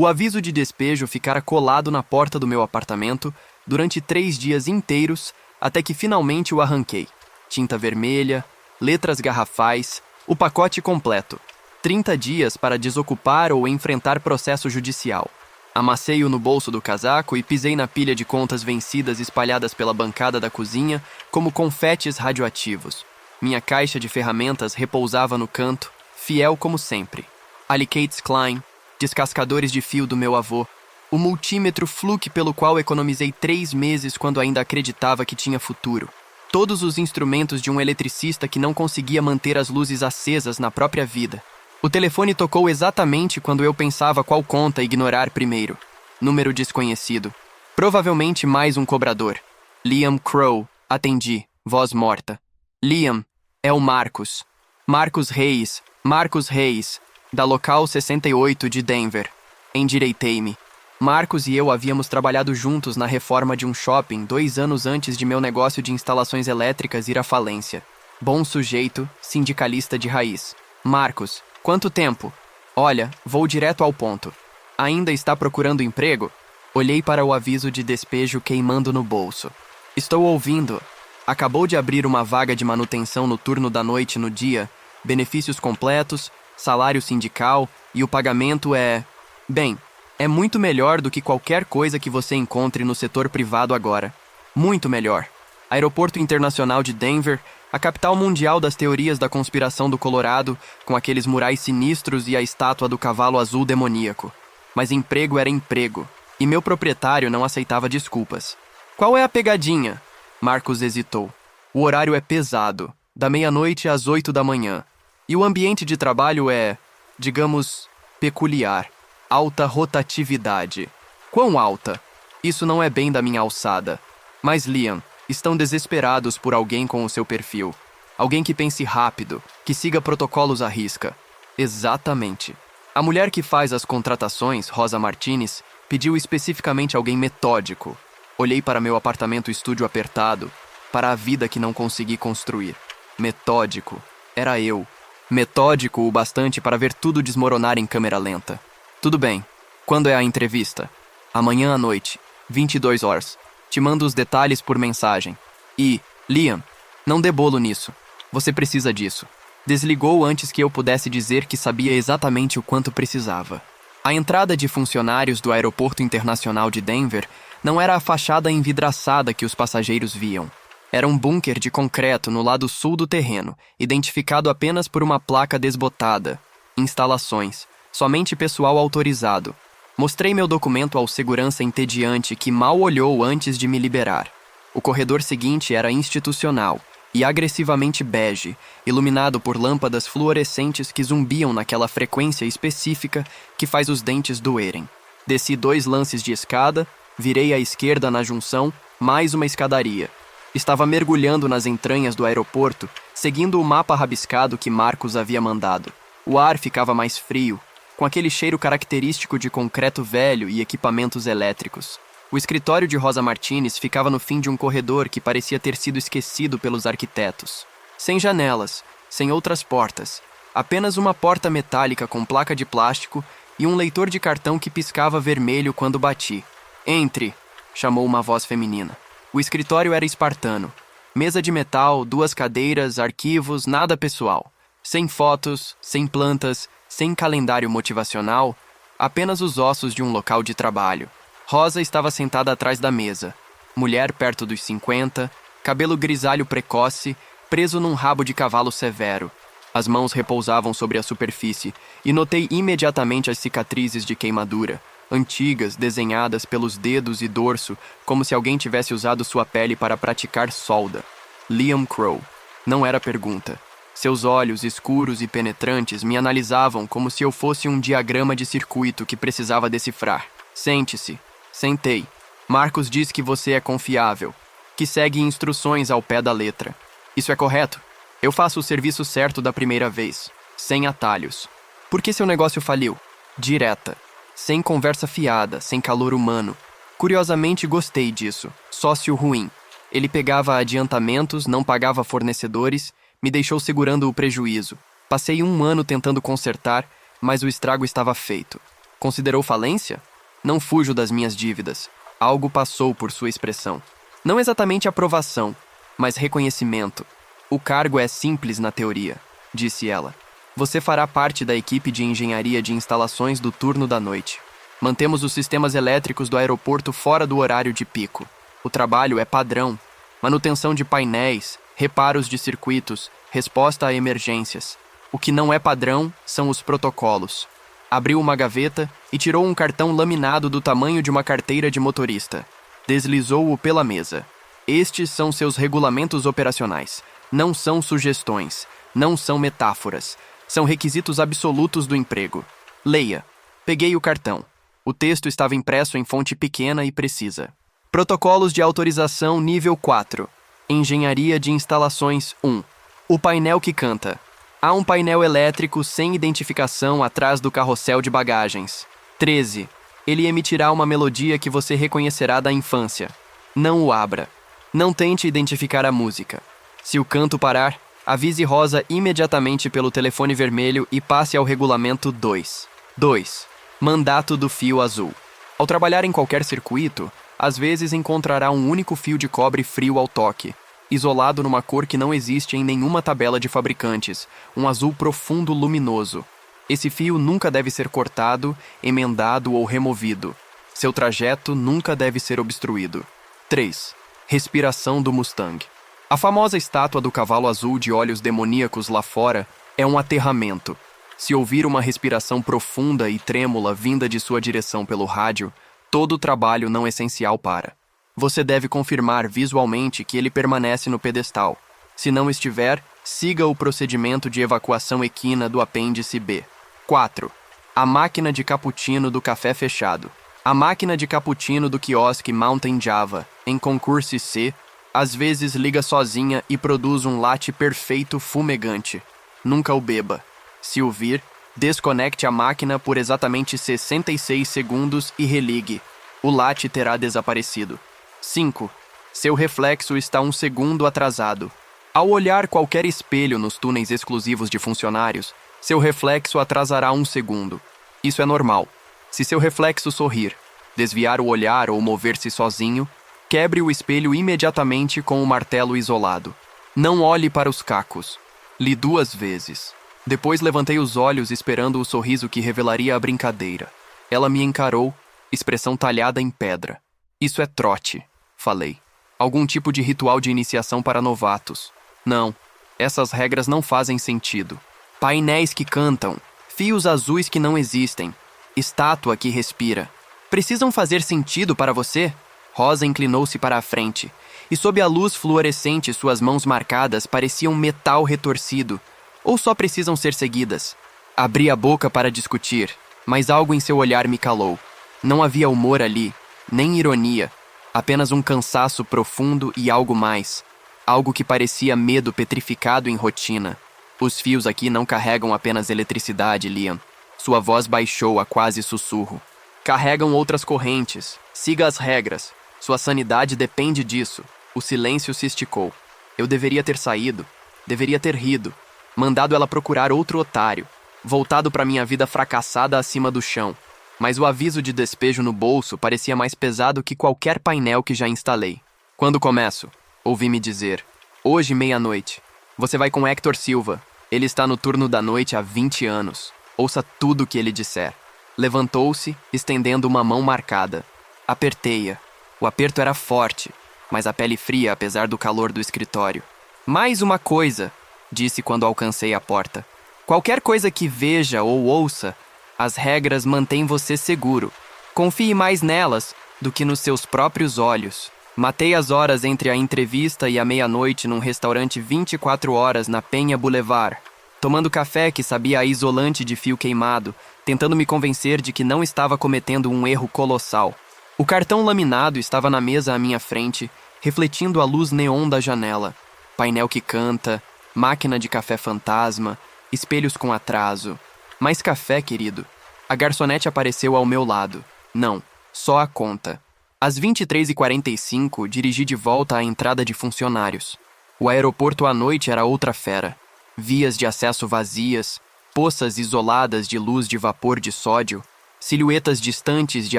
O aviso de despejo ficara colado na porta do meu apartamento durante 3 dias inteiros até que finalmente o arranquei. Tinta vermelha, letras garrafais, o pacote completo. 30 dias para desocupar ou enfrentar processo judicial. Amassei-o no bolso do casaco e pisei na pilha de contas vencidas espalhadas pela bancada da cozinha como confetes radioativos. Minha caixa de ferramentas repousava no canto, fiel como sempre. Alicates Klein, descascadores de fio do meu avô, o multímetro Fluke pelo qual economizei 3 meses quando ainda acreditava que tinha futuro. Todos os instrumentos de um eletricista que não conseguia manter as luzes acesas na própria vida. O telefone tocou exatamente quando eu pensava qual conta ignorar primeiro. Número desconhecido. Provavelmente mais um cobrador. Liam Crow. Atendi. Voz morta. Liam, é o Marcos. Marcos Reis, da Local 68 de Denver. Endireitei-me. Marcos e eu havíamos trabalhado juntos na reforma de um shopping 2 anos antes de meu negócio de instalações elétricas ir à falência. Bom sujeito, sindicalista de raiz. Marcos, quanto tempo? Olha, vou direto ao ponto. Ainda está procurando emprego? Olhei para o aviso de despejo queimando no bolso. Estou ouvindo. Acabou de abrir uma vaga de manutenção no turno da noite no dia, benefícios completos, salário sindical e o pagamento é... Bem, é muito melhor do que qualquer coisa que você encontre no setor privado agora. Muito melhor. Aeroporto Internacional de Denver, a capital mundial das teorias da conspiração do Colorado, com aqueles murais sinistros e a estátua do cavalo azul demoníaco. Mas emprego era emprego, e meu proprietário não aceitava desculpas. Qual é a pegadinha? Marcos hesitou. O horário é pesado, da meia-noite às 8 da manhã. E o ambiente de trabalho é, digamos, peculiar. Alta rotatividade. Quão alta? Isso não é bem da minha alçada. Mas, Liam, estão desesperados por alguém com o seu perfil. Alguém que pense rápido, que siga protocolos à risca. Exatamente. A mulher que faz as contratações, Rosa Martinez, pediu especificamente alguém metódico. Olhei para meu apartamento-estúdio apertado, para a vida que não consegui construir. Metódico. Era eu. Metódico o bastante para ver tudo desmoronar em câmera lenta. Tudo bem. Quando é a entrevista? Amanhã à noite, 22 horas. Te mando os detalhes por mensagem. E, Liam, não dê bolo nisso. Você precisa disso. Desligou antes que eu pudesse dizer que sabia exatamente o quanto precisava. A entrada de funcionários do Aeroporto Internacional de Denver não era a fachada envidraçada que os passageiros viam. Era um bunker de concreto no lado sul do terreno, identificado apenas por uma placa desbotada. Instalações. Somente pessoal autorizado. Mostrei meu documento ao segurança entediante que mal olhou antes de me liberar. O corredor seguinte era institucional e agressivamente bege, iluminado por lâmpadas fluorescentes que zumbiam naquela frequência específica que faz os dentes doerem. Desci 2 lances de escada, virei à esquerda na junção, mais uma escadaria. Estava mergulhando nas entranhas do aeroporto, seguindo o mapa rabiscado que Marcos havia mandado. O ar ficava mais frio, com aquele cheiro característico de concreto velho e equipamentos elétricos. O escritório de Rosa Martinez ficava no fim de um corredor que parecia ter sido esquecido pelos arquitetos. Sem janelas, sem outras portas, apenas uma porta metálica com placa de plástico e um leitor de cartão que piscava vermelho quando bati. Entre, chamou uma voz feminina. O escritório era espartano. Mesa de metal, 2 cadeiras, arquivos, nada pessoal. Sem fotos, sem plantas, sem calendário motivacional, apenas os ossos de um local de trabalho. Rosa estava sentada atrás da mesa. Mulher perto dos 50, cabelo grisalho precoce, preso num rabo de cavalo severo. As mãos repousavam sobre a superfície e notei imediatamente as cicatrizes de queimadura, antigas, desenhadas pelos dedos e dorso, como se alguém tivesse usado sua pele para praticar solda. Liam Crow. Não era pergunta. Seus olhos escuros e penetrantes me analisavam como se eu fosse um diagrama de circuito que precisava decifrar. Sente-se. Sentei. Marcos diz que você é confiável, que segue instruções ao pé da letra. Isso é correto? Eu faço o serviço certo da primeira vez, sem atalhos. Por que seu negócio faliu? Direta. Sem conversa fiada, sem calor humano. Curiosamente gostei disso. Sócio ruim. Ele pegava adiantamentos, não pagava fornecedores, me deixou segurando o prejuízo. Passei 1 ano tentando consertar, mas o estrago estava feito. Considerou falência? Não fujo das minhas dívidas. Algo passou por sua expressão. Não exatamente aprovação, mas reconhecimento. O cargo é simples na teoria, disse ela. Você fará parte da equipe de engenharia de instalações do turno da noite. Mantemos os sistemas elétricos do aeroporto fora do horário de pico. O trabalho é padrão. Manutenção de painéis, reparos de circuitos, resposta a emergências. O que não é padrão são os protocolos. Abriu uma gaveta e tirou um cartão laminado do tamanho de uma carteira de motorista. Deslizou-o pela mesa. Estes são seus regulamentos operacionais. Não são sugestões. Não são metáforas. São requisitos absolutos do emprego. Leia. Peguei o cartão. O texto estava impresso em fonte pequena e precisa. Protocolos de autorização nível 4. Engenharia de instalações 1. O painel que canta. Há um painel elétrico sem identificação atrás do carrossel de bagagens. 13. Ele emitirá uma melodia que você reconhecerá da infância. Não o abra. Não tente identificar a música. Se o canto parar, avise Rosa imediatamente pelo telefone vermelho e passe ao regulamento 2. 2. Mandato do fio azul. Ao trabalhar em qualquer circuito, às vezes encontrará um único fio de cobre frio ao toque, isolado numa cor que não existe em nenhuma tabela de fabricantes, um azul profundo luminoso. Esse fio nunca deve ser cortado, emendado ou removido. Seu trajeto nunca deve ser obstruído. 3. Respiração do Mustang. A famosa estátua do cavalo azul de olhos demoníacos lá fora é um aterramento. Se ouvir uma respiração profunda e trêmula vinda de sua direção pelo rádio, todo o trabalho não essencial para. Você deve confirmar visualmente que ele permanece no pedestal. Se não estiver, siga o procedimento de evacuação equina do apêndice B. 4. A máquina de cappuccino do café fechado. A máquina de cappuccino do quiosque Mountain Java, em concurso C, às vezes liga sozinha e produz um latte perfeito fumegante. Nunca o beba. Se o vir, desconecte a máquina por exatamente 66 segundos e religue. O latte terá desaparecido. 5. Seu reflexo está 1 segundo atrasado. Ao olhar qualquer espelho nos túneis exclusivos de funcionários, seu reflexo atrasará 1 segundo. Isso é normal. Se seu reflexo sorrir, desviar o olhar ou mover-se sozinho, quebre o espelho imediatamente com o martelo isolado. Não olhe para os cacos. Li 2 vezes. Depois levantei os olhos esperando o sorriso que revelaria a brincadeira. Ela me encarou, expressão talhada em pedra. Isso é trote, falei. Algum tipo de ritual de iniciação para novatos. Não, essas regras não fazem sentido. Painéis que cantam, fios azuis que não existem, estátua que respira. Precisam fazer sentido para você? Rosa inclinou-se para a frente, e sob a luz fluorescente suas mãos marcadas pareciam metal retorcido, ou só precisam ser seguidas. Abri a boca para discutir, mas algo em seu olhar me calou. Não havia humor ali, nem ironia, apenas um cansaço profundo e algo mais. Algo que parecia medo petrificado em rotina. Os fios aqui não carregam apenas eletricidade, Liam. Sua voz baixou a quase sussurro. Carregam outras correntes. Siga as regras. Sua sanidade depende disso. O silêncio se esticou. Eu deveria ter saído. Deveria ter rido. Mandado ela procurar outro otário. Voltado para minha vida fracassada acima do chão. Mas o aviso de despejo no bolso parecia mais pesado que qualquer painel que já instalei. Quando começo? Ouvi-me dizer. Hoje, meia-noite. Você vai com Hector Silva. Ele está no turno da noite há 20 anos. Ouça tudo o que ele disser. Levantou-se, estendendo uma mão marcada. Apertei-a. O aperto era forte, mas a pele fria apesar do calor do escritório. Mais uma coisa, disse quando alcancei a porta. Qualquer coisa que veja ou ouça, as regras mantêm você seguro. Confie mais nelas do que nos seus próprios olhos. Matei as horas entre a entrevista e a meia-noite num restaurante 24 horas na Penha Boulevard, tomando café que sabia a isolante de fio queimado, tentando me convencer de que não estava cometendo um erro colossal. O cartão laminado estava na mesa à minha frente, refletindo a luz neon da janela. Painel que canta, máquina de café fantasma, espelhos com atraso. Mais café, querido. A garçonete apareceu ao meu lado. Não, só a conta. Às 23h45, dirigi de volta à entrada de funcionários. O aeroporto à noite era outra fera. Vias de acesso vazias, poças isoladas de luz de vapor de sódio, silhuetas distantes de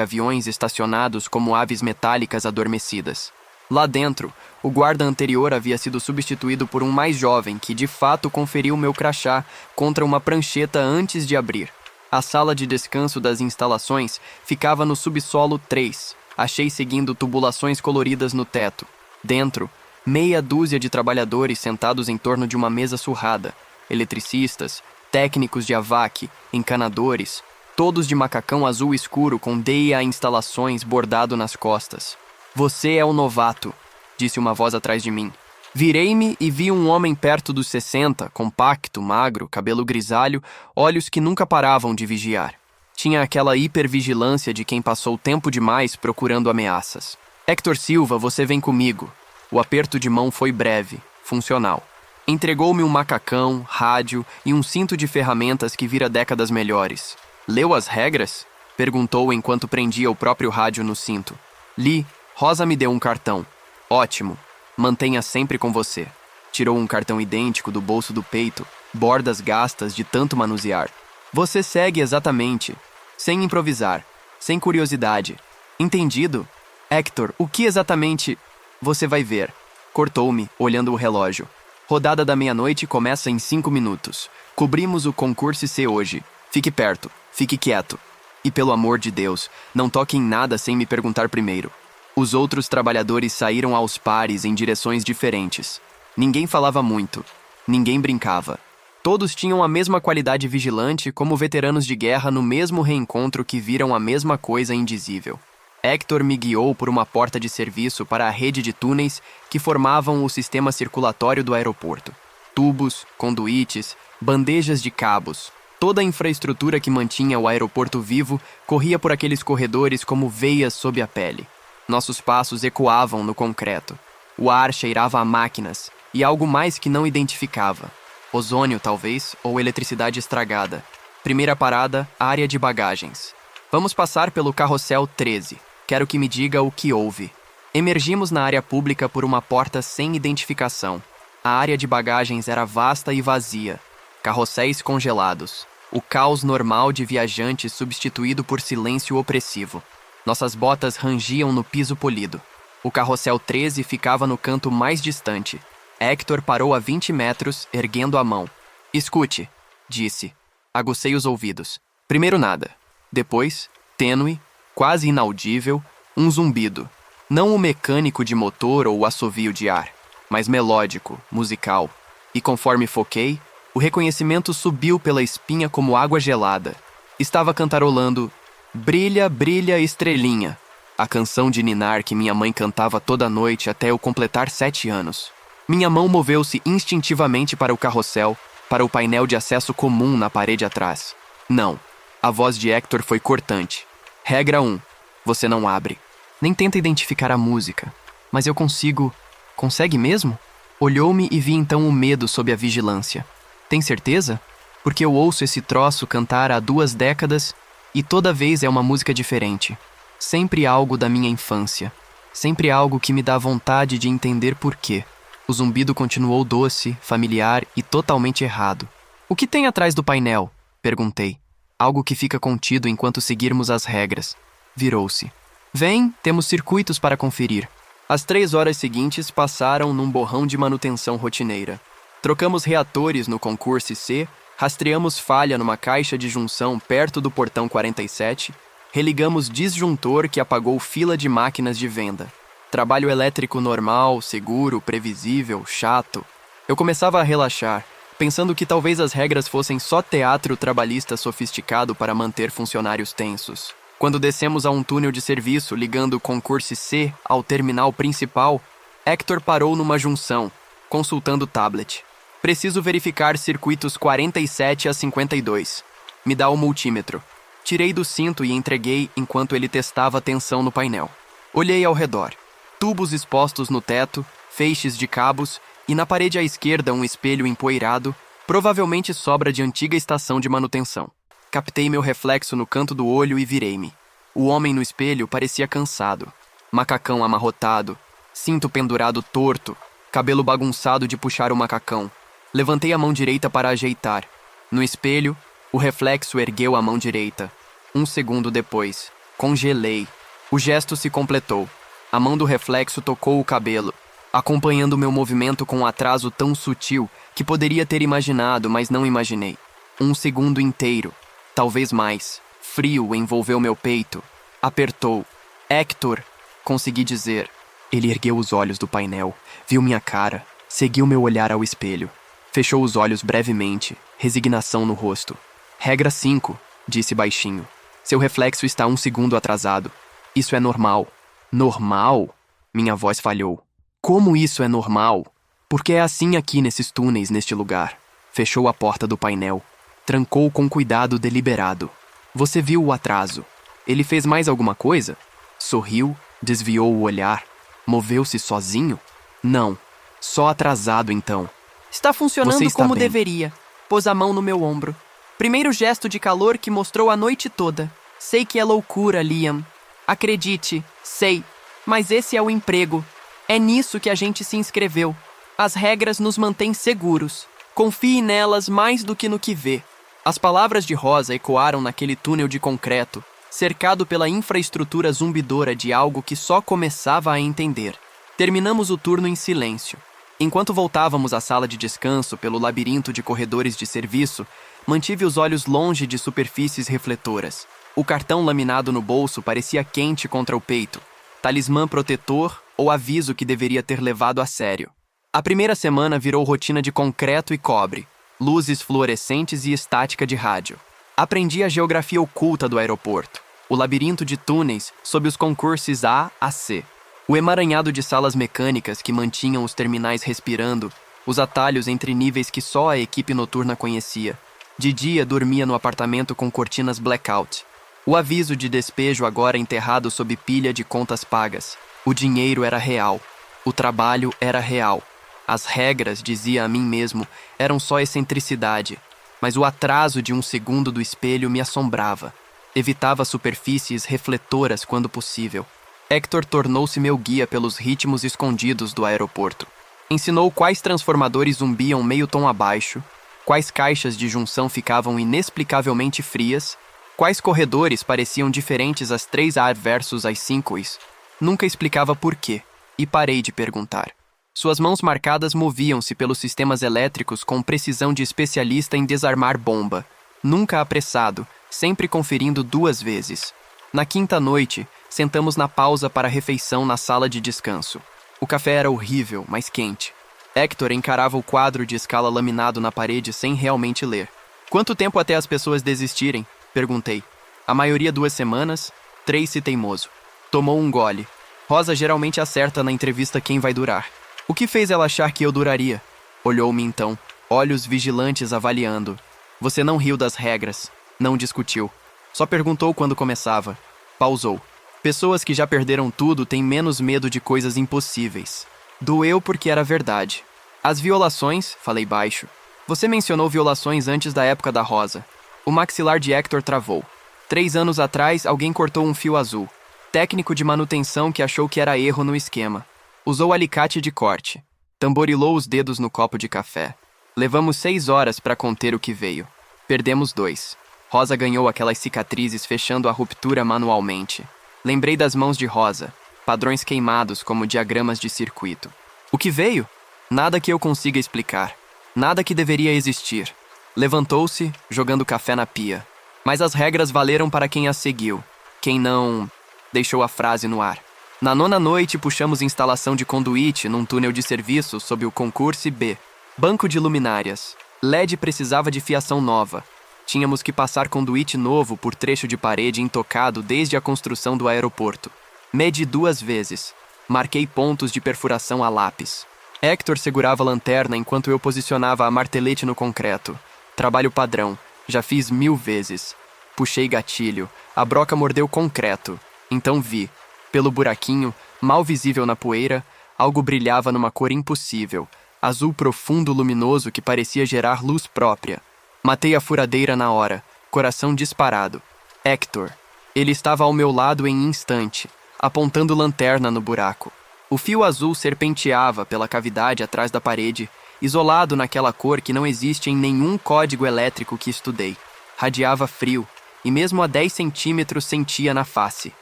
aviões estacionados como aves metálicas adormecidas. Lá dentro, o guarda anterior havia sido substituído por um mais jovem que de fato conferiu meu crachá contra uma prancheta antes de abrir. A sala de descanso das instalações ficava no subsolo 3. Achei seguindo tubulações coloridas no teto. Dentro, meia dúzia de trabalhadores sentados em torno de uma mesa surrada. Eletricistas, técnicos de AVAC, encanadores, todos de macacão azul escuro com DEA Instalações bordado nas costas. Você é o novato, disse uma voz atrás de mim. Virei-me e vi um homem perto dos 60, compacto, magro, cabelo grisalho, olhos que nunca paravam de vigiar. Tinha aquela hipervigilância de quem passou tempo demais procurando ameaças. Héctor Silva, você vem comigo. O aperto de mão foi breve, funcional. Entregou-me um macacão, rádio e um cinto de ferramentas que vira décadas melhores. Leu as regras? Perguntou enquanto prendia o próprio rádio no cinto. Li. Rosa me deu um cartão. Ótimo. Mantenha sempre com você. Tirou um cartão idêntico do bolso do peito, bordas gastas de tanto manusear. Você segue exatamente. Sem improvisar. Sem curiosidade. Entendido? Héctor, o que exatamente... Você vai ver. Cortou-me, olhando o relógio. Rodada da meia-noite começa em 5 minutos. Cobrimos o concurso C hoje. Fique perto. Fique quieto. E pelo amor de Deus, não toque em nada sem me perguntar primeiro. Os outros trabalhadores saíram aos pares em direções diferentes. Ninguém falava muito. Ninguém brincava. Todos tinham a mesma qualidade vigilante como veteranos de guerra no mesmo reencontro que viram a mesma coisa indizível. Héctor me guiou por uma porta de serviço para a rede de túneis que formavam o sistema circulatório do aeroporto. Tubos, conduítes, bandejas de cabos. Toda a infraestrutura que mantinha o aeroporto vivo corria por aqueles corredores como veias sob a pele. Nossos passos ecoavam no concreto. O ar cheirava a máquinas e algo mais que não identificava. Ozônio, talvez, ou eletricidade estragada. Primeira parada, área de bagagens. Vamos passar pelo carrossel 13. Quero que me diga o que houve. Emergimos na área pública por uma porta sem identificação. A área de bagagens era vasta e vazia. Carrosséis congelados. O caos normal de viajantes substituído por silêncio opressivo. Nossas botas rangiam no piso polido. O carrossel 13 ficava no canto mais distante. Héctor parou a 20 metros, erguendo a mão. Escute, disse. Agucei os ouvidos. Primeiro nada. Depois, tênue, quase inaudível, um zumbido. Não o mecânico de motor ou o assovio de ar, mas melódico, musical. E conforme foquei, o reconhecimento subiu pela espinha como água gelada. Estava cantarolando Brilha, brilha, estrelinha, a canção de ninar que minha mãe cantava toda noite até eu completar 7 anos. Minha mão moveu-se instintivamente para o carrossel, para o painel de acesso comum na parede atrás. Não, a voz de Héctor foi cortante. Regra 1. Você não abre. Nem tenta identificar a música. Mas eu consigo... Consegue mesmo? Olhou-me e vi então o medo sob a vigilância. Tem certeza? Porque eu ouço esse troço cantar há 2 décadas e toda vez é uma música diferente. Sempre algo da minha infância. Sempre algo que me dá vontade de entender por quê. O zumbido continuou doce, familiar e totalmente errado. O que tem atrás do painel? Perguntei. Algo que fica contido enquanto seguirmos as regras. Virou-se. Vem, temos circuitos para conferir. As 3 horas seguintes passaram num borrão de manutenção rotineira. Trocamos reatores no concurso C, rastreamos falha numa caixa de junção perto do portão 47, religamos disjuntor que apagou fila de máquinas de venda. Trabalho elétrico normal, seguro, previsível, chato. Eu começava a relaxar, pensando que talvez as regras fossem só teatro trabalhista sofisticado para manter funcionários tensos. Quando descemos a um túnel de serviço ligando o concurso C ao terminal principal, Héctor parou numa junção, consultando o tablet. Preciso verificar circuitos 47 a 52. Me dá o multímetro. Tirei do cinto e entreguei enquanto ele testava a tensão no painel. Olhei ao redor. Tubos expostos no teto, feixes de cabos e na parede à esquerda um espelho empoeirado, provavelmente sobra de antiga estação de manutenção. Captei meu reflexo no canto do olho e virei-me. O homem no espelho parecia cansado. Macacão amarrotado, cinto pendurado torto, cabelo bagunçado de puxar o macacão. Levantei a mão direita para ajeitar. No espelho, o reflexo ergueu a mão direita. Um segundo depois, congelei. O gesto se completou. A mão do reflexo tocou o cabelo, acompanhando meu movimento com um atraso tão sutil que poderia ter imaginado, mas não imaginei. Um segundo inteiro, talvez mais. Frio envolveu meu peito. Apertou. Hector, consegui dizer. Ele ergueu os olhos do painel, viu minha cara, seguiu meu olhar ao espelho. Fechou os olhos brevemente, resignação no rosto. Regra 5, disse baixinho. Seu reflexo está 1 segundo atrasado. Isso é normal. Normal? Minha voz falhou. Como isso é normal? Porque é assim aqui nesses túneis, neste lugar. Fechou a porta do painel. Trancou com cuidado deliberado. Você viu o atraso. Ele fez mais alguma coisa? Sorriu, desviou o olhar. Moveu-se sozinho? Não. Só atrasado, então. Está funcionando como bem. deveria. Pôs a mão no meu ombro. Primeiro gesto de calor que mostrou a noite toda. Sei que é loucura, Liam. Acredite, sei. Mas esse é o emprego. É nisso que a gente se inscreveu. As regras nos mantêm seguros. Confie nelas mais do que no que vê. As palavras de Rosa ecoaram naquele túnel de concreto, cercado pela infraestrutura zumbidora de algo que só começava a entender. Terminamos o turno em silêncio. Enquanto voltávamos à sala de descanso pelo labirinto de corredores de serviço, mantive os olhos longe de superfícies refletoras. O cartão laminado no bolso parecia quente contra o peito, talismã protetor ou aviso que deveria ter levado a sério. A primeira semana virou rotina de concreto e cobre, luzes fluorescentes e estática de rádio. Aprendi a geografia oculta do aeroporto, o labirinto de túneis sob os concursos A a C, o emaranhado de salas mecânicas que mantinham os terminais respirando, os atalhos entre níveis que só a equipe noturna conhecia. De dia, dormia no apartamento com cortinas blackout. O aviso de despejo agora enterrado sob pilha de contas pagas. O dinheiro era real. O trabalho era real. As regras, dizia a mim mesmo, eram só excentricidade. Mas o atraso de 1 segundo do espelho me assombrava. Evitava superfícies refletoras quando possível. Hector tornou-se meu guia pelos ritmos escondidos do aeroporto. Ensinou quais transformadores zumbiam meio tom abaixo, quais caixas de junção ficavam inexplicavelmente frias, quais corredores pareciam diferentes às 3A versus às 5's. Nunca explicava por quê, e parei de perguntar. Suas mãos marcadas moviam-se pelos sistemas elétricos com precisão de especialista em desarmar bomba. Nunca apressado, sempre conferindo 2 vezes. Na quinta noite, sentamos na pausa para a refeição na sala de descanso. O café era horrível, mas quente. Hector encarava o quadro de escala laminado na parede sem realmente ler. Quanto tempo até as pessoas desistirem? Perguntei. A maioria 2 semanas, Tracy teimoso. Tomou um gole. Rosa geralmente acerta na entrevista quem vai durar. O que fez ela achar que eu duraria? Olhou-me então, olhos vigilantes avaliando. Você não riu das regras. Não discutiu. Só perguntou quando começava. Pausou. Pessoas que já perderam tudo têm menos medo de coisas impossíveis. Doeu porque era verdade. As violações, falei baixo. Você mencionou violações antes da época da Rosa. O maxilar de Hector travou. 3 anos atrás, alguém cortou um fio azul. Técnico de manutenção que achou que era erro no esquema. Usou alicate de corte. Tamborilou os dedos no copo de café. Levamos 6 horas para conter o que veio. Perdemos 2. Rosa ganhou aquelas cicatrizes fechando a ruptura manualmente. Lembrei das mãos de Rosa, padrões queimados como diagramas de circuito. O que veio? Nada que eu consiga explicar. Nada que deveria existir. Levantou-se, jogando café na pia. Mas as regras valeram para quem as seguiu. Quem não... Deixou a frase no ar. Na 9ª noite, puxamos instalação de conduíte num túnel de serviço sob o concurso B. Banco de luminárias. LED precisava de fiação nova. Tínhamos que passar conduíte novo por trecho de parede intocado desde a construção do aeroporto. Medi 2 vezes. Marquei pontos de perfuração a lápis. Hector segurava a lanterna enquanto eu posicionava a martelete no concreto. Trabalho padrão. Já fiz 1000 vezes. Puxei gatilho. A broca mordeu concreto. Então vi. Pelo buraquinho, mal visível na poeira, algo brilhava numa cor impossível. Azul profundo luminoso que parecia gerar luz própria. Matei a furadeira na hora, coração disparado. Hector. Ele estava ao meu lado em instante, apontando lanterna no buraco. O fio azul serpenteava pela cavidade atrás da parede, isolado naquela cor que não existe em nenhum código elétrico que estudei. Radiava frio, e mesmo a 10 centímetros sentia na face.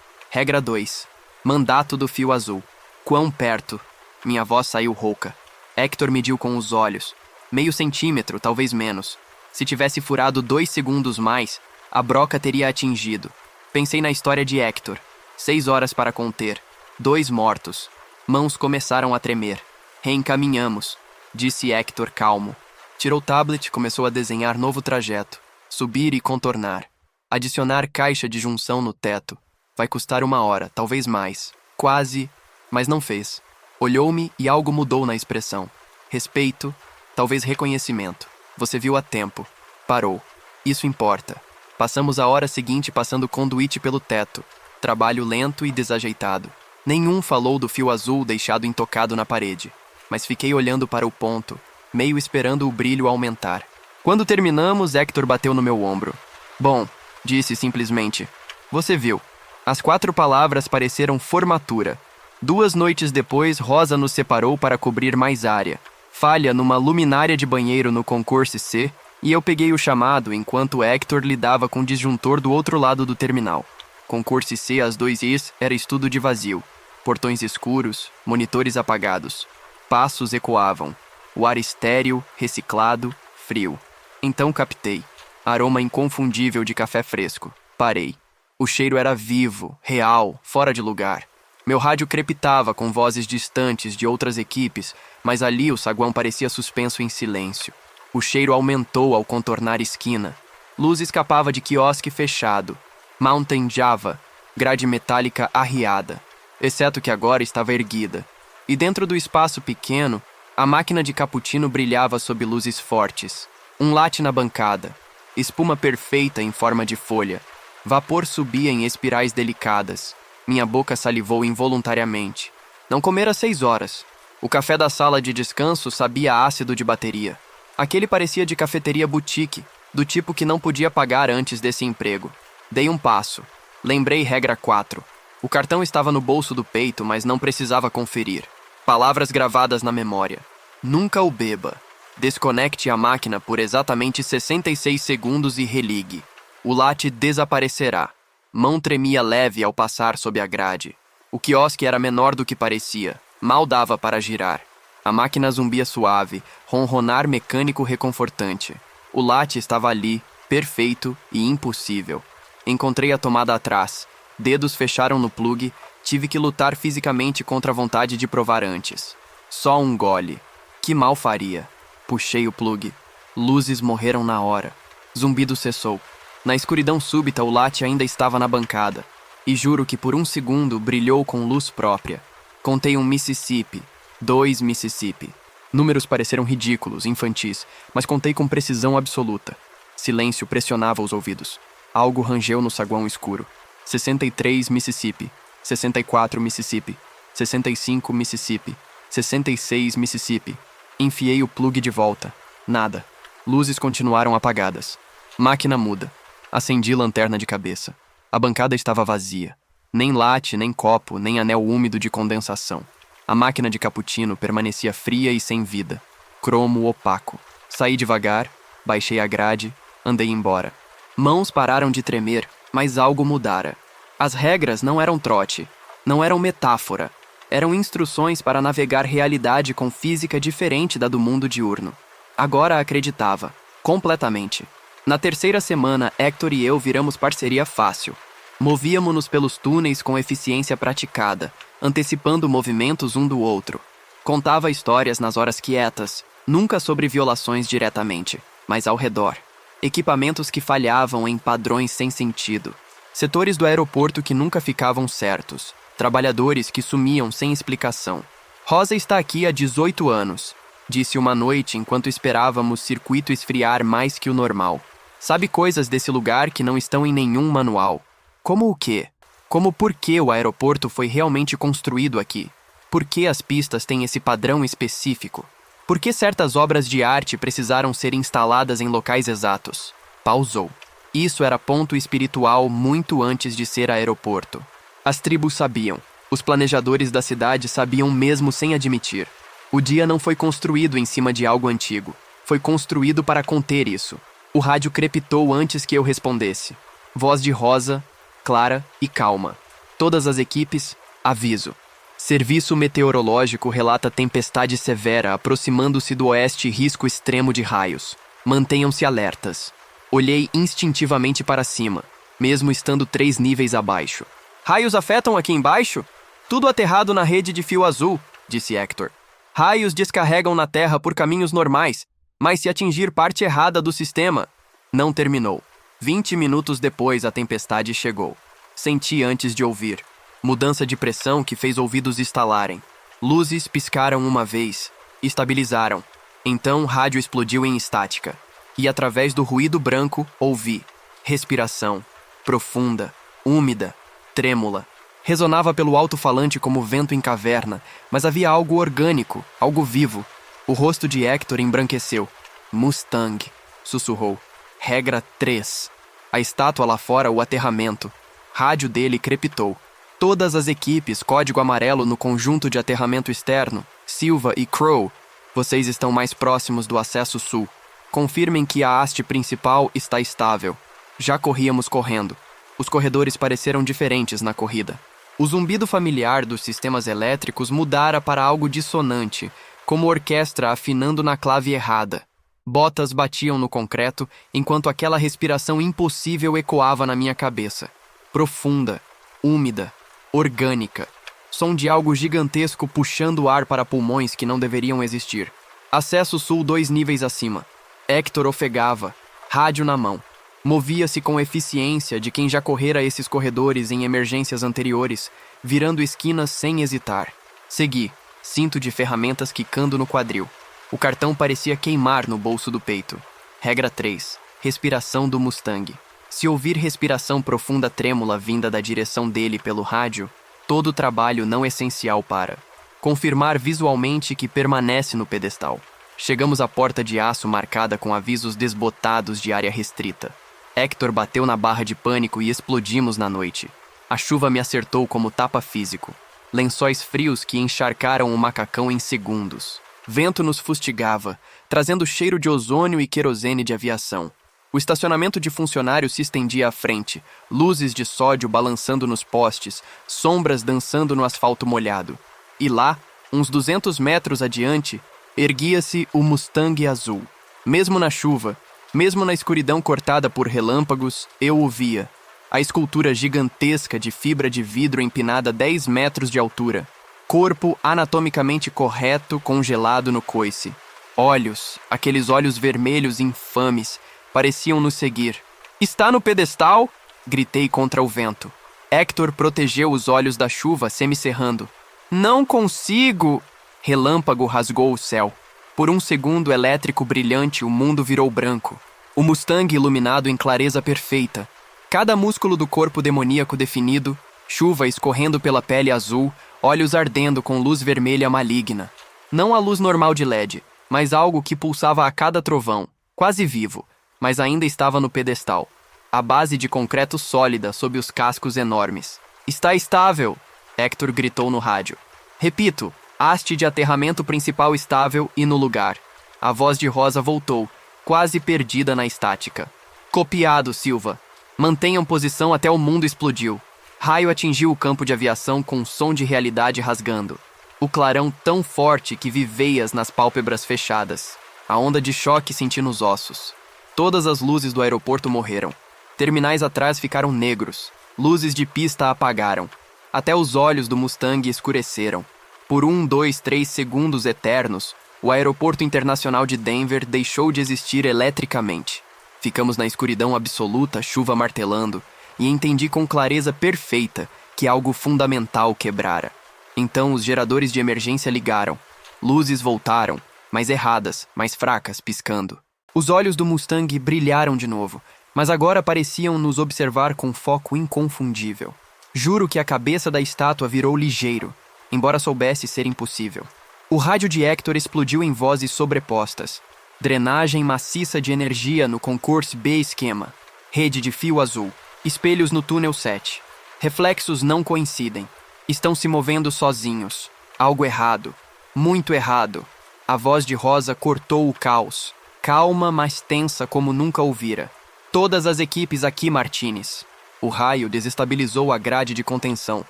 Regra 2. Mandato do fio azul. Quão perto? Minha voz saiu rouca. Hector mediu com os olhos. Meio centímetro, talvez menos. Se tivesse furado 2 segundos mais, a broca teria atingido. Pensei na história de Hector. 6 horas para conter. 2 mortos. Mãos começaram a tremer. Reencaminhamos, disse Hector calmo. Tirou o tablet e começou a desenhar novo trajeto. Subir e contornar. Adicionar caixa de junção no teto. Vai custar 1 hora, talvez mais. Quase, mas não fez. Olhou-me e algo mudou na expressão. Respeito, talvez reconhecimento. Você viu a tempo. Parou. Isso importa. Passamos a hora seguinte passando conduíte pelo teto. Trabalho lento e desajeitado. Nenhum falou do fio azul deixado intocado na parede. Mas fiquei olhando para o ponto, meio esperando o brilho aumentar. Quando terminamos, Hector bateu no meu ombro. Bom, disse simplesmente. Você viu. As 4 palavras pareceram formatura. 2 noites depois, Rosa nos separou para cobrir mais área. Falha numa luminária de banheiro no concurso C, e eu peguei o chamado enquanto Hector lidava com o disjuntor do outro lado do terminal. Concurso C às 2 Is era estudo de vazio. Portões escuros, monitores apagados. Passos ecoavam. O ar estéril, reciclado, frio. Então captei. Aroma inconfundível de café fresco. Parei. O cheiro era vivo, real, fora de lugar. Meu rádio crepitava com vozes distantes de outras equipes, mas ali o saguão parecia suspenso em silêncio. O cheiro aumentou ao contornar esquina. Luz escapava de quiosque fechado. Mountain Java, grade metálica arriada, exceto que agora estava erguida. E dentro do espaço pequeno, a máquina de cappuccino brilhava sob luzes fortes. Um latte na bancada. Espuma perfeita em forma de folha. Vapor subia em espirais delicadas. Minha boca salivou involuntariamente. Não comera 6 horas. O café da sala de descanso sabia ácido de bateria. Aquele parecia de cafeteria boutique, do tipo que não podia pagar antes desse emprego. Dei um passo. Lembrei regra 4. O cartão estava no bolso do peito, mas não precisava conferir. Palavras gravadas na memória. Nunca o beba. Desconecte a máquina por exatamente 66 segundos e religue. O latte desaparecerá. Mão tremia leve ao passar sob a grade. O quiosque era menor do que parecia. Mal dava para girar. A máquina zumbia suave, ronronar mecânico reconfortante. O latte estava ali, perfeito e impossível. Encontrei a tomada atrás. Dedos fecharam no plugue. Tive que lutar fisicamente contra a vontade de provar antes. Só um gole. Que mal faria. Puxei o plugue. Luzes morreram na hora. Zumbido cessou. Na escuridão súbita, o latte ainda estava na bancada. E juro que por 1 segundo brilhou com luz própria. Contei 1 Mississippi, 2 Mississippi. Números pareceram ridículos, infantis, mas contei com precisão absoluta. Silêncio pressionava os ouvidos. Algo rangeu no saguão escuro. 63 Mississippi, 64 Mississippi, 65 Mississippi, 66 Mississippi. Enfiei o plugue de volta. Nada. Luzes continuaram apagadas. Máquina muda. Acendi lanterna de cabeça. A bancada estava vazia. Nem latte, nem copo, nem anel úmido de condensação. A máquina de cappuccino permanecia fria e sem vida. Cromo opaco. Saí devagar, baixei a grade, andei embora. Mãos pararam de tremer, mas algo mudara. As regras não eram trote, não eram metáfora. Eram instruções para navegar realidade com física diferente da do mundo diurno. Agora acreditava, completamente. Na 3ª semana, Hector e eu viramos parceria fácil. Movíamo-nos pelos túneis com eficiência praticada, antecipando movimentos um do outro. Contava histórias nas horas quietas, nunca sobre violações diretamente, mas ao redor. Equipamentos que falhavam em padrões sem sentido. Setores do aeroporto que nunca ficavam certos. Trabalhadores que sumiam sem explicação. Rosa está aqui há 18 anos, disse uma noite enquanto esperávamos circuito esfriar mais que o normal. Sabe coisas desse lugar que não estão em nenhum manual. Como o quê? Como por que o aeroporto foi realmente construído aqui? Por que as pistas têm esse padrão específico? Por que certas obras de arte precisaram ser instaladas em locais exatos? Pausou. Isso era ponto espiritual muito antes de ser aeroporto. As tribos sabiam. Os planejadores da cidade sabiam mesmo sem admitir. O dia não foi construído em cima de algo antigo. Foi construído para conter isso. O rádio crepitou antes que eu respondesse. Voz de Rosa, clara e calma. Todas as equipes, aviso. Serviço meteorológico relata tempestade severa aproximando-se do oeste e risco extremo de raios. Mantenham-se alertas. Olhei instintivamente para cima, mesmo estando 3 níveis abaixo. Raios afetam aqui embaixo? Tudo aterrado na rede de fio azul, disse Hector. Raios descarregam na Terra por caminhos normais, mas se atingir parte errada do sistema... Não terminou. 20 minutos depois a tempestade chegou. Senti antes de ouvir. Mudança de pressão que fez ouvidos estalarem. Luzes piscaram uma vez. Estabilizaram. Então o rádio explodiu em estática. E através do ruído branco, ouvi. Respiração. Profunda. Úmida. Trêmula. Ressonava pelo alto-falante como vento em caverna, mas havia algo orgânico, algo vivo. O rosto de Hector embranqueceu. Mustang, sussurrou. Regra 3. A estátua lá fora, o aterramento. Rádio dele crepitou. Todas as equipes, código amarelo no conjunto de aterramento externo, Silva e Crow, vocês estão mais próximos do acesso sul. Confirmem que a haste principal está estável. Já corríamos correndo. Os corredores pareceram diferentes na corrida. O zumbido familiar dos sistemas elétricos mudara para algo dissonante, como orquestra afinando na clave errada. Botas batiam no concreto, enquanto aquela respiração impossível ecoava na minha cabeça. Profunda, úmida, orgânica. Som de algo gigantesco puxando o ar para pulmões que não deveriam existir. Acesso sul 2 níveis acima. Hector ofegava, rádio na mão. Movia-se com eficiência de quem já correra esses corredores em emergências anteriores, virando esquinas sem hesitar. Segui, cinto de ferramentas quicando no quadril. O cartão parecia queimar no bolso do peito. Regra 3. Respiração do Mustang. Se ouvir respiração profunda trêmula vinda da direção dele pelo rádio, todo o trabalho não essencial para confirmar visualmente que permanece no pedestal. Chegamos à porta de aço marcada com avisos desbotados de área restrita. Hector bateu na barra de pânico e explodimos na noite. A chuva me acertou como tapa físico. Lençóis frios que encharcaram o macacão em segundos. Vento nos fustigava, trazendo cheiro de ozônio e querosene de aviação. O estacionamento de funcionários se estendia à frente, luzes de sódio balançando nos postes, sombras dançando no asfalto molhado. E lá, uns 200 metros adiante, erguia-se o Mustang azul. Mesmo na chuva, mesmo na escuridão cortada por relâmpagos, eu o via. A escultura gigantesca de fibra de vidro empinada 10 metros de altura. Corpo anatomicamente correto, congelado no coice. Olhos, aqueles olhos vermelhos infames, pareciam nos seguir. Está no pedestal? Gritei contra o vento. Hector protegeu os olhos da chuva, semicerrando. Não consigo! Relâmpago rasgou o céu. Por um segundo elétrico brilhante, o mundo virou branco. O Mustang iluminado em clareza perfeita. Cada músculo do corpo demoníaco definido, chuva escorrendo pela pele azul, olhos ardendo com luz vermelha maligna. Não a luz normal de LED, mas algo que pulsava a cada trovão, quase vivo, mas ainda estava no pedestal. A base de concreto sólida sob os cascos enormes. Está estável! Hector gritou no rádio. Repito, haste de aterramento principal estável e no lugar. A voz de Rosa voltou, quase perdida na estática. Copiado, Silva. Mantenham posição até o mundo explodiu. Raio atingiu o campo de aviação com um som de realidade rasgando. O clarão tão forte que vi veias nas pálpebras fechadas. A onda de choque senti nos ossos. Todas as luzes do aeroporto morreram. Terminais atrás ficaram negros. Luzes de pista apagaram. Até os olhos do Mustang escureceram. Por 1, 2, 3 segundos eternos, o aeroporto internacional de Denver deixou de existir eletricamente. Ficamos na escuridão absoluta, chuva martelando, e entendi com clareza perfeita que algo fundamental quebrara. Então os geradores de emergência ligaram. Luzes voltaram, mas erradas, mais fracas, piscando. Os olhos do Mustang brilharam de novo, mas agora pareciam nos observar com foco inconfundível. Juro que a cabeça da estátua virou ligeiro, embora soubesse ser impossível. O rádio de Hector explodiu em vozes sobrepostas. Drenagem maciça de energia no concurso B esquema. Rede de fio azul. Espelhos no túnel 7. Reflexos não coincidem. Estão se movendo sozinhos. Algo errado. Muito errado. A voz de Rosa cortou o caos. Calma, mas tensa como nunca ouvira. Todas as equipes aqui, Martinez. O raio desestabilizou a grade de contenção.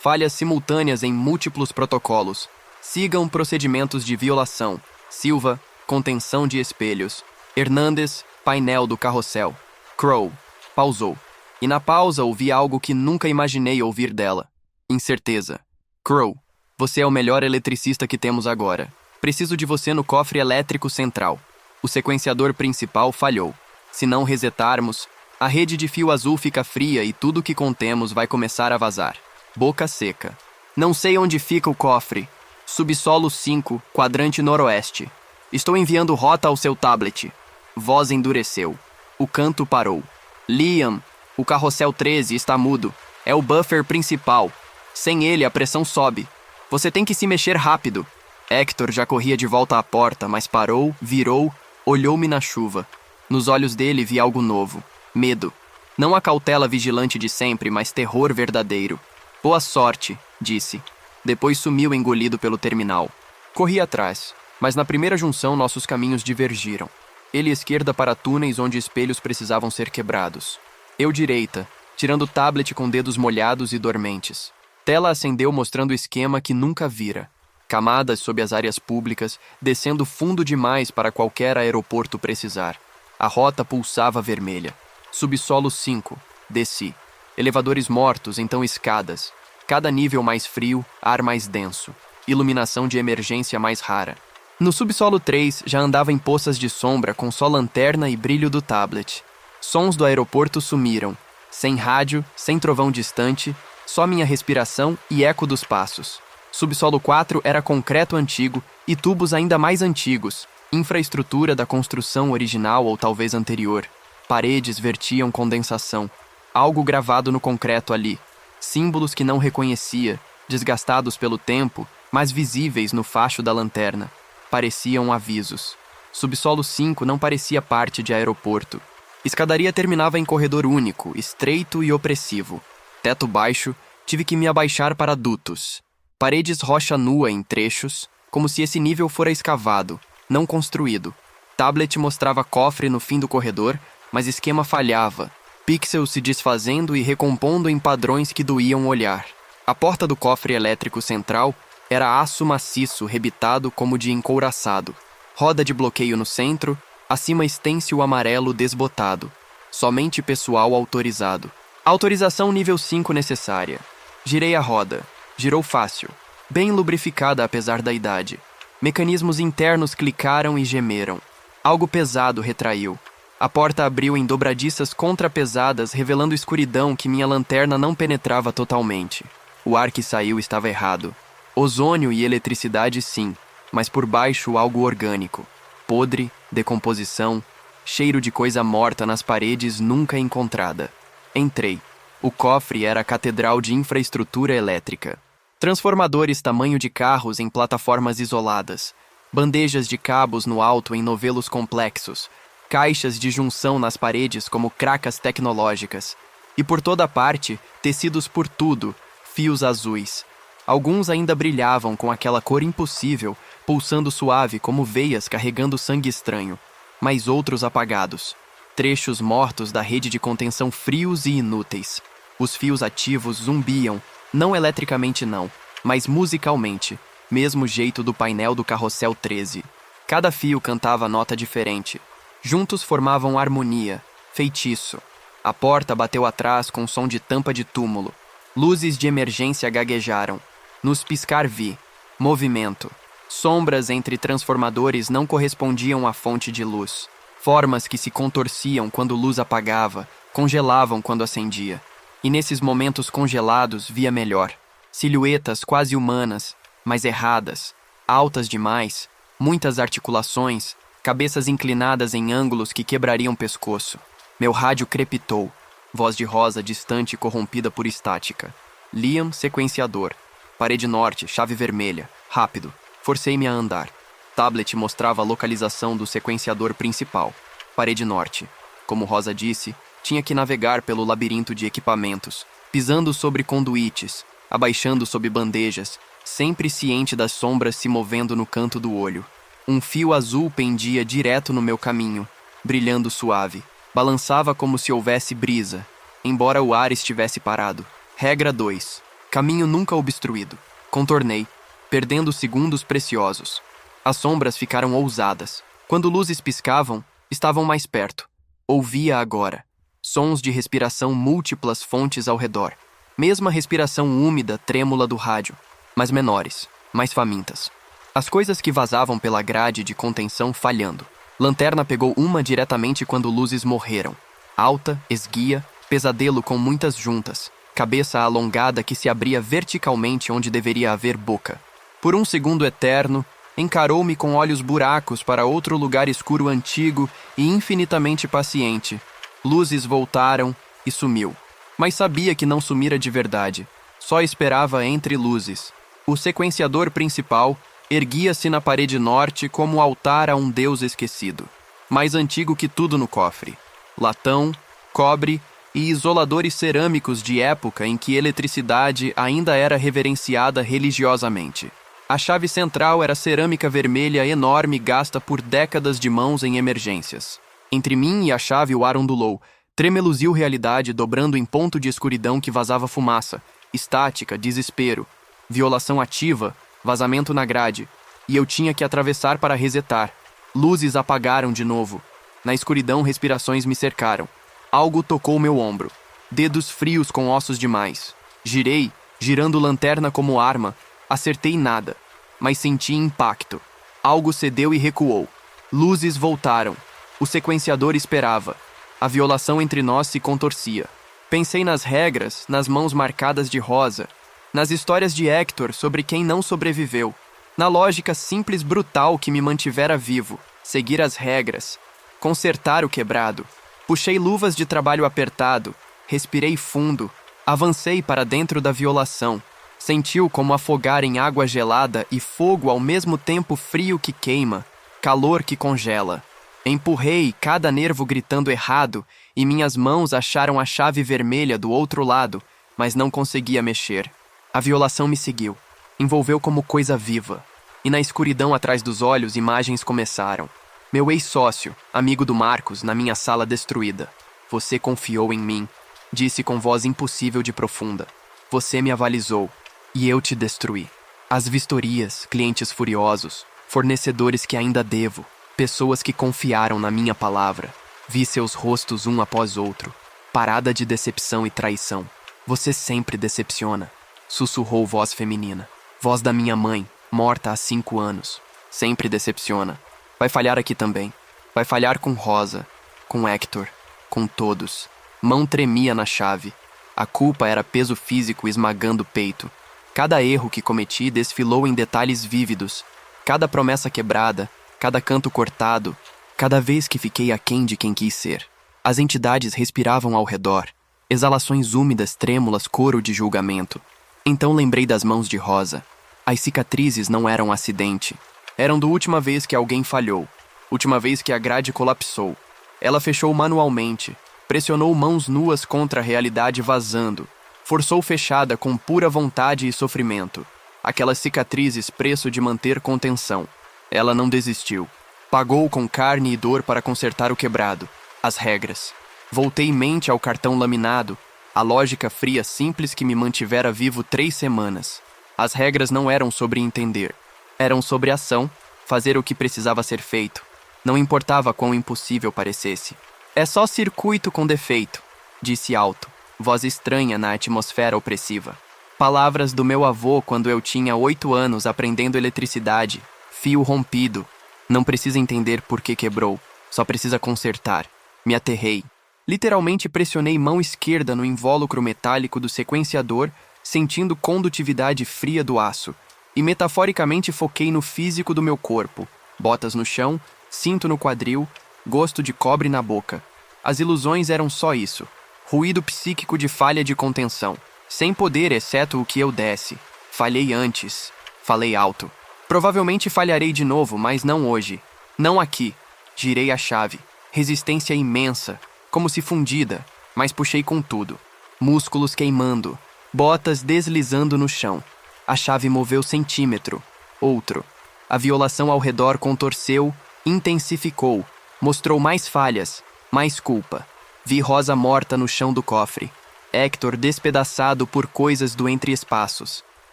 Falhas simultâneas em múltiplos protocolos. Sigam procedimentos de violação. Silva, contenção de espelhos. Hernandes, painel do carrossel. Crow, pausou. E na pausa ouvi algo que nunca imaginei ouvir dela. Incerteza. Crow, você é o melhor eletricista que temos agora. Preciso de você no cofre elétrico central. O sequenciador principal falhou. Se não resetarmos, a rede de fio azul fica fria e tudo que contemos vai começar a vazar. Boca seca. Não sei onde fica o cofre. Subsolo 5, quadrante noroeste. Estou enviando rota ao seu tablet. Voz endureceu. O canto parou. Liam, o carrossel 13 está mudo. É o buffer principal. Sem ele, a pressão sobe. Você tem que se mexer rápido. Hector já corria de volta à porta, mas parou, virou, olhou-me na chuva. Nos olhos dele vi algo novo. Medo. Não a cautela vigilante de sempre, mas terror verdadeiro. Boa sorte, disse. Depois sumiu engolido pelo terminal. Corri atrás, mas na primeira junção nossos caminhos divergiram. Ele esquerda para túneis onde espelhos precisavam ser quebrados. Eu direita, tirando o tablet com dedos molhados e dormentes. Tela acendeu mostrando o esquema que nunca vira. Camadas sob as áreas públicas, descendo fundo demais para qualquer aeroporto precisar. A rota pulsava vermelha. Subsolo 5. Desci. Elevadores mortos, então escadas. Cada nível mais frio, ar mais denso. Iluminação de emergência mais rara. No subsolo 3, já andava em poças de sombra com só lanterna e brilho do tablet. Sons do aeroporto sumiram. Sem rádio, sem trovão distante, só minha respiração e eco dos passos. Subsolo 4 era concreto antigo e tubos ainda mais antigos, infraestrutura da construção original ou talvez anterior. Paredes vertiam condensação. Algo gravado no concreto ali. Símbolos que não reconhecia, desgastados pelo tempo, mas visíveis no facho da lanterna. Pareciam avisos. Subsolo 5 não parecia parte de aeroporto. Escadaria terminava em corredor único, estreito e opressivo. Teto baixo, tive que me abaixar para dutos. Paredes rocha nua em trechos, como se esse nível fora escavado, não construído. Tablet mostrava cofre no fim do corredor, mas esquema falhava. Pixels se desfazendo e recompondo em padrões que doíam olhar. A porta do cofre elétrico central era aço maciço rebitado como de encouraçado. Roda de bloqueio no centro, acima estêncil amarelo desbotado. Somente pessoal autorizado. Autorização nível 5 necessária. Girei a roda. Girou fácil. Bem lubrificada apesar da idade. Mecanismos internos clicaram e gemeram. Algo pesado retraiu. A porta abriu em dobradiças contrapesadas, revelando escuridão que minha lanterna não penetrava totalmente. O ar que saiu estava errado. Ozônio e eletricidade sim, mas por baixo algo orgânico. Podre, decomposição, cheiro de coisa morta nas paredes nunca encontrada. Entrei. O cofre era a catedral de infraestrutura elétrica. Transformadores tamanho de carros em plataformas isoladas. Bandejas de cabos no alto em novelos complexos. Caixas de junção nas paredes como cracas tecnológicas. E por toda parte, tecidos por tudo, fios azuis. Alguns ainda brilhavam com aquela cor impossível, pulsando suave como veias carregando sangue estranho, mas outros apagados. Trechos mortos da rede de contenção frios e inúteis. Os fios ativos zumbiam, não eletricamente não, mas musicalmente, mesmo jeito do painel do carrossel 13. Cada fio cantava nota diferente. Juntos formavam harmonia, feitiço. A porta bateu atrás com som de tampa de túmulo. Luzes de emergência gaguejaram. Nos piscar vi. Movimento. Sombras entre transformadores não correspondiam à fonte de luz. Formas que se contorciam quando luz apagava, congelavam quando acendia. E nesses momentos congelados via melhor. Silhuetas quase humanas, mas erradas. Altas demais. Muitas articulações. Cabeças inclinadas em ângulos que quebrariam pescoço. Meu rádio crepitou. Voz de Rosa distante e corrompida por estática. Liam, sequenciador. Parede norte, chave vermelha. Rápido. Forcei-me a andar. Tablet mostrava a localização do sequenciador principal. Parede norte. Como Rosa disse, tinha que navegar pelo labirinto de equipamentos, pisando sobre conduítes, abaixando sob bandejas, sempre ciente das sombras se movendo no canto do olho. Um fio azul pendia direto no meu caminho, brilhando suave. Balançava como se houvesse brisa, embora o ar estivesse parado. Regra 2. Caminho nunca obstruído. Contornei, perdendo segundos preciosos. As sombras ficaram ousadas. Quando luzes piscavam, estavam mais perto. Ouvia agora. Sons de respiração múltiplas fontes ao redor. Mesma respiração úmida, trêmula do rádio, mas menores, mais famintas. As coisas que vazavam pela grade de contenção falhando. Lanterna pegou uma diretamente quando luzes morreram. Alta, esguia, pesadelo com muitas juntas. Cabeça alongada que se abria verticalmente onde deveria haver boca. Por um segundo eterno, encarou-me com olhos buracos para outro lugar escuro antigo e infinitamente paciente. Luzes voltaram e sumiu. Mas sabia que não sumira de verdade. Só esperava entre luzes. O sequenciador principal erguia-se na parede norte como altar a um deus esquecido. Mais antigo que tudo no cofre. Latão, cobre e isoladores cerâmicos de época em que eletricidade ainda era reverenciada religiosamente. A chave central era cerâmica vermelha enorme gasta por décadas de mãos em emergências. Entre mim e a chave o ar ondulou. Tremeluziu realidade dobrando em ponto de escuridão que vazava fumaça. Estática, desespero. Violação ativa, vazamento na grade. E eu tinha que atravessar para resetar. Luzes apagaram de novo. Na escuridão, respirações me cercaram. Algo tocou meu ombro. Dedos frios com ossos demais. Girei, girando lanterna como arma. Acertei nada, mas senti impacto. Algo cedeu e recuou. Luzes voltaram. O sequenciador esperava. A violação entre nós se contorcia. Pensei nas regras, nas mãos marcadas de rosa, nas histórias de Hector sobre quem não sobreviveu, na lógica simples brutal que me mantivera vivo, seguir as regras, consertar o quebrado. Puxei luvas de trabalho apertado, respirei fundo, avancei para dentro da violação. Sentiu como afogar em água gelada e fogo ao mesmo tempo frio que queima, calor que congela. Empurrei, cada nervo gritando errado, e minhas mãos acharam a chave vermelha do outro lado, mas não conseguia mexer. A violação me seguiu, envolveu como coisa viva, e na escuridão atrás dos olhos imagens começaram. Meu ex-sócio, amigo do Marcos, na minha sala destruída. Você confiou em mim, disse com voz impossível de profunda. Você me avalizou, e eu te destruí. As vistorias, clientes furiosos, fornecedores que ainda devo, pessoas que confiaram na minha palavra. Vi seus rostos um após outro, parada de decepção e traição. Você sempre decepciona, sussurrou voz feminina. Voz da minha mãe, morta há 5 anos. Sempre decepciona. Vai falhar aqui também. Vai falhar com Rosa, com Hector, com todos. Mão tremia na chave. A culpa era peso físico esmagando o peito. Cada erro que cometi desfilou em detalhes vívidos. Cada promessa quebrada, cada canto cortado, cada vez que fiquei aquém de quem quis ser. As entidades respiravam ao redor, exalações úmidas, trêmulas, coro de julgamento. Então lembrei das mãos de Rosa. As cicatrizes não eram um acidente. Eram da última vez que alguém falhou, última vez que a grade colapsou. Ela fechou manualmente, pressionou mãos nuas contra a realidade vazando, forçou fechada com pura vontade e sofrimento. Aquelas cicatrizes preço de manter contenção. Ela não desistiu. Pagou com carne e dor para consertar o quebrado. As regras. Voltei mente ao cartão laminado, a lógica fria simples que me mantivera vivo 3 semanas. As regras não eram sobre entender. Eram sobre ação, fazer o que precisava ser feito. Não importava quão impossível parecesse. É só circuito com defeito, disse alto, voz estranha na atmosfera opressiva. Palavras do meu avô quando eu tinha 8 anos aprendendo eletricidade. Fio rompido. Não precisa entender por que quebrou, só precisa consertar. Me aterrei. Literalmente pressionei mão esquerda no invólucro metálico do sequenciador, sentindo condutividade fria do aço, e metaforicamente foquei no físico do meu corpo. Botas no chão, cinto no quadril, gosto de cobre na boca. As ilusões eram só isso. Ruído psíquico de falha de contenção. Sem poder, exceto o que eu desse. Falhei antes. Falei alto. Provavelmente falharei de novo, mas não hoje. Não aqui. Girei a chave. Resistência imensa, como se fundida, mas puxei com tudo. Músculos queimando. Botas deslizando no chão. A chave moveu centímetro. Outro. A violação ao redor contorceu, intensificou. Mostrou mais falhas. Mais culpa. Vi Rosa morta no chão do cofre. Hector despedaçado por coisas do entre-espaços.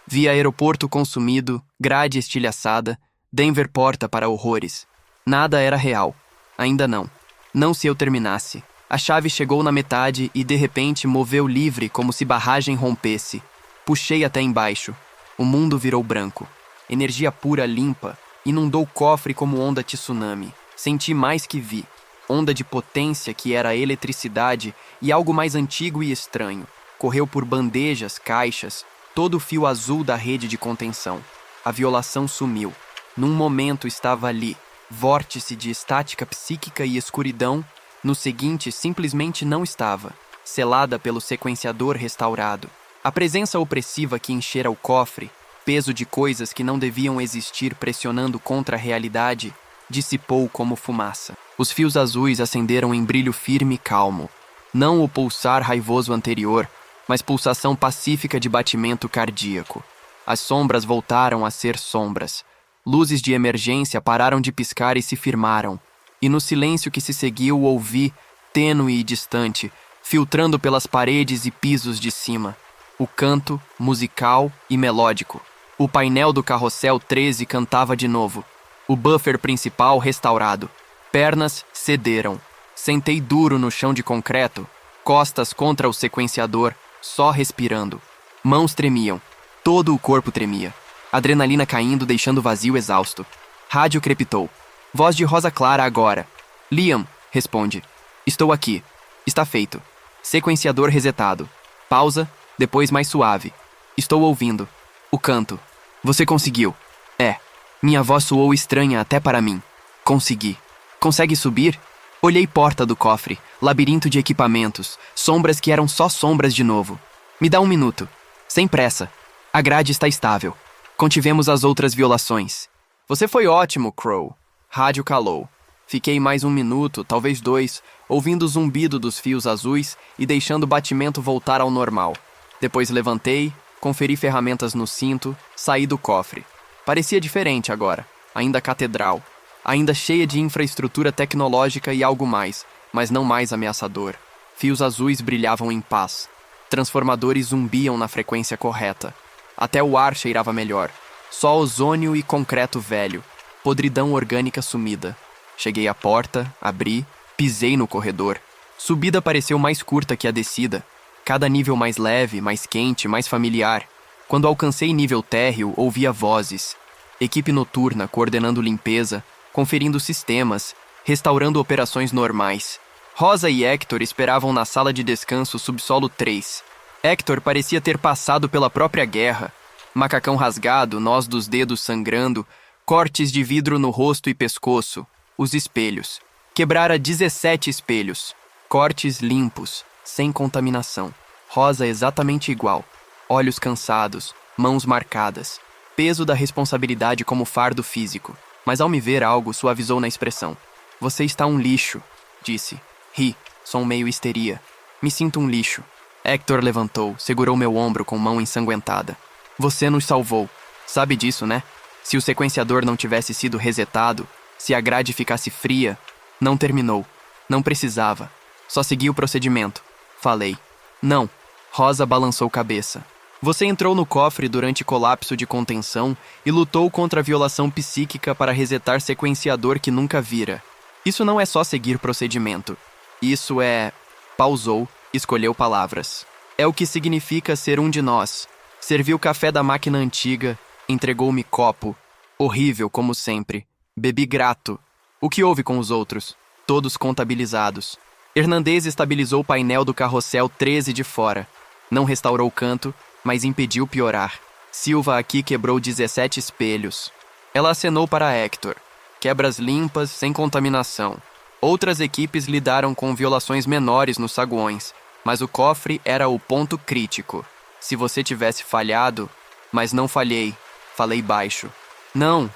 Vi aeroporto consumido, grade estilhaçada, Denver porta para horrores. Nada era real. Ainda não. Não se eu terminasse. A chave chegou na metade e, de repente, moveu livre como se barragem rompesse. Puxei até embaixo. O mundo virou branco. Energia pura limpa. Inundou o cofre como onda tsunami. Senti mais que vi. Onda de potência que era a eletricidade e algo mais antigo e estranho. Correu por bandejas, caixas, todo o fio azul da rede de contenção. A violação sumiu. Num momento estava ali, vórtice de estática psíquica e escuridão. No seguinte, simplesmente não estava, selada pelo sequenciador restaurado. A presença opressiva que enchera o cofre, peso de coisas que não deviam existir pressionando contra a realidade, dissipou como fumaça. Os fios azuis acenderam em brilho firme e calmo. Não o pulsar raivoso anterior, mas pulsação pacífica de batimento cardíaco. As sombras voltaram a ser sombras. Luzes de emergência pararam de piscar e se firmaram. E no silêncio que se seguiu ouvi, tênue e distante, filtrando pelas paredes e pisos de cima, o canto, musical e melódico. O painel do carrossel 13 cantava de novo. O buffer principal restaurado. Pernas cederam. Sentei duro no chão de concreto, costas contra o sequenciador, só respirando. Mãos tremiam. Todo o corpo tremia. Adrenalina caindo, deixando vazio exausto. Rádio crepitou. Voz de Rosa Clara agora. Liam, responde. Estou aqui. Está feito. Sequenciador resetado. Pausa, depois mais suave. Estou ouvindo. O canto. Você conseguiu. É. Minha voz soou estranha até para mim. Consegui. Consegue subir? Olhei porta do cofre, labirinto de equipamentos, sombras que eram só sombras de novo. Me dá um minuto. Sem pressa. A grade está estável. Contivemos as outras violações. Você foi ótimo, Crow. Rádio calou. Fiquei mais um minuto, talvez 2, ouvindo o zumbido dos fios azuis e deixando o batimento voltar ao normal. Depois levantei, conferi ferramentas no cinto, saí do cofre. Parecia diferente agora, ainda catedral, ainda cheia de infraestrutura tecnológica e algo mais, mas não mais ameaçador. Fios azuis brilhavam em paz. Transformadores zumbiam na frequência correta. Até o ar cheirava melhor. Só ozônio e concreto velho. Podridão orgânica sumida. Cheguei à porta, abri, pisei no corredor. Subida pareceu mais curta que a descida. Cada nível mais leve, mais quente, mais familiar. Quando alcancei nível térreo, ouvia vozes. Equipe noturna coordenando limpeza, conferindo sistemas, restaurando operações normais. Rosa e Hector esperavam na sala de descanso subsolo 3. Hector parecia ter passado pela própria guerra. Macacão rasgado, nós dos dedos sangrando, cortes de vidro no rosto e pescoço. Os espelhos. Quebrara 17 espelhos. Cortes limpos, sem contaminação. Rosa exatamente igual. Olhos cansados, mãos marcadas. Peso da responsabilidade como fardo físico. Mas ao me ver algo, suavizou na expressão. Você está um lixo, disse. Ri, som meio histeria. Me sinto um lixo. Hector levantou, segurou meu ombro com mão ensanguentada. Você nos salvou. Sabe disso, né? Se o sequenciador não tivesse sido resetado, se a grade ficasse fria, não terminou. Não precisava. Só segui o procedimento. Falei. Não. Rosa balançou cabeça. Você entrou no cofre durante colapso de contenção e lutou contra a violação psíquica para resetar sequenciador que nunca vira. Isso não é só seguir procedimento. Isso é... Pausou, escolheu palavras. É o que significa ser um de nós. Serviu café da máquina antiga, entregou-me copo. Horrível, como sempre. Bebi grato. O que houve com os outros? Todos contabilizados. Hernandez estabilizou o painel do carrossel 13 de fora. Não restaurou o canto, mas impediu piorar. Silva aqui quebrou 17 espelhos. Ela acenou para Hector. Quebras limpas, sem contaminação. Outras equipes lidaram com violações menores nos saguões, mas o cofre era o ponto crítico. Se você tivesse falhado... Mas não falhei. Falei baixo. Não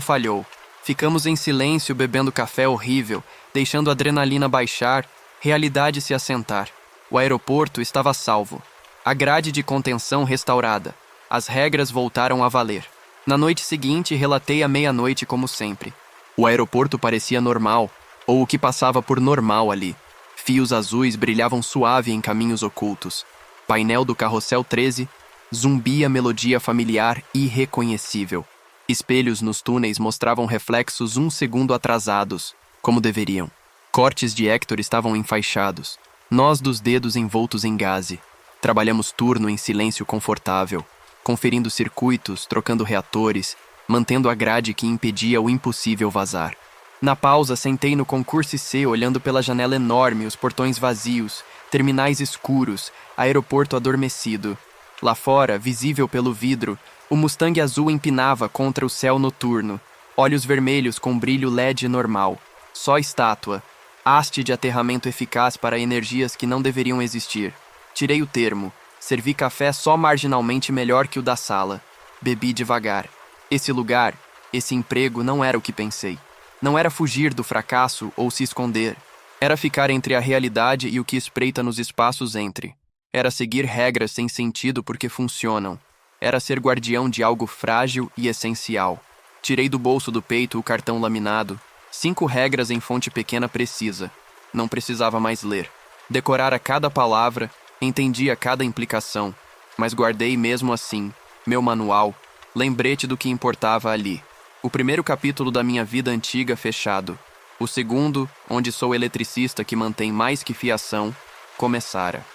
falhou. Ficamos em silêncio bebendo café horrível, deixando a adrenalina baixar, realidade se assentar. O aeroporto estava salvo. A grade de contenção restaurada. As regras voltaram a valer. Na noite seguinte, relatei à meia-noite como sempre. O aeroporto parecia normal, ou o que passava por normal ali. Fios azuis brilhavam suave em caminhos ocultos. Painel do carrossel 13 zumbia melodia familiar irreconhecível. Espelhos nos túneis mostravam reflexos 1 segundo atrasados, como deveriam. Cortes de Hector estavam enfaixados. Nós dos dedos envoltos em gaze. Trabalhamos turno em silêncio confortável, conferindo circuitos, trocando reatores, mantendo a grade que impedia o impossível vazar. Na pausa, sentei no concurso C, olhando pela janela enorme, os portões vazios, terminais escuros, aeroporto adormecido. Lá fora, visível pelo vidro, o Mustang azul empinava contra o céu noturno, olhos vermelhos com brilho LED normal. Só estátua, haste de aterramento eficaz para energias que não deveriam existir. Tirei o termo, servi café só marginalmente melhor que o da sala. Bebi devagar. Esse lugar, esse emprego não era o que pensei. Não era fugir do fracasso ou se esconder. Era ficar entre a realidade e o que espreita nos espaços entre. Era seguir regras sem sentido porque funcionam. Era ser guardião de algo frágil e essencial. Tirei do bolso do peito o cartão laminado. 5 regras em fonte pequena precisa. Não precisava mais ler. Decorara cada palavra, entendia cada implicação. Mas guardei mesmo assim, meu manual, lembrete do que importava ali. O primeiro capítulo da minha vida antiga fechado. O segundo, onde sou eletricista que mantém mais que fiação, começara.